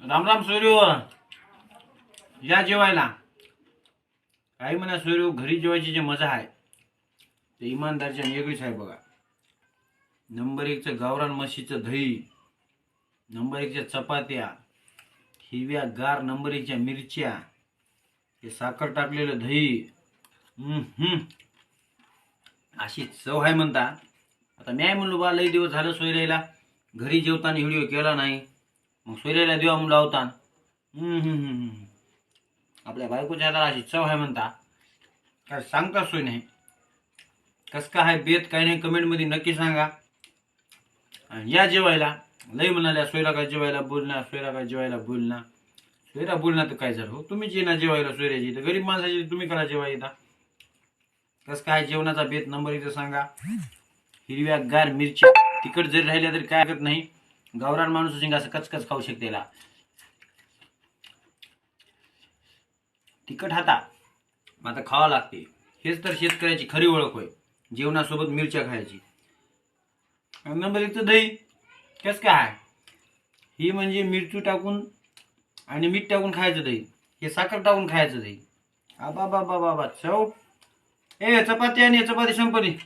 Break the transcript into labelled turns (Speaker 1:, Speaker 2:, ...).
Speaker 1: राम राम सोयरू, या जेवायला. काही म्हणा सोयरू, घरी जेवायची जी मजा आहे ते इमानदारच्या वेगळीच आहे बघा. नंबर एकचं गावरान म्हशीचं दही, नंबर एकच्या चपात्या, हिरव्या गार नंबर एकच्या मिरच्या, हे साखर टाकलेलं दही. अशी चव आहे म्हणता. आता मी म्हणलो बा लई दिवस झालं सोयऱ्याला घरी जेवताना व्हिडिओ केला नाही, मग सोयऱ्याला देवा म्हणून लावता. आपल्या बायकोच्या हाताला अशी चव आहे म्हणता, काय सांगता सोय नाही. कस का आहे बेत काय नाही कमेंटमध्ये नक्की सांगा. आणि या जेवायला. लई म्हणाल्या सोयरा काय जेवायला बोलणार, सोयरा काय जेवायला बोलणार. सोयरा बोलणार तर काय झालं हो, तुम्हीच ये ना जेवायला. सोयऱ्याची तर गरीब माणसाची तुम्ही करा जेवाय येता. कस काय जेवणाचा बेत नंबर इथं सांगा. हिरव्या गार मिरच्या तिखट जरी राहिल्या तरी काय करत नाही, गावरान माणूस शिंग असं कचकच खाऊ शकते. तिखट हाता आता खावा लागते. हेच तर शेतकऱ्याची खरी ओळख होय, जेवणासोबत मिरच्या खायची. नंबर एक दही. कस काय ही म्हणजे मिरची टाकून आणि मीठ टाकून खायचं दही, हे साखर टाकून खायचं दही. आबा बाबा बाबा चव. ए चपाती आणि चपाती संपली.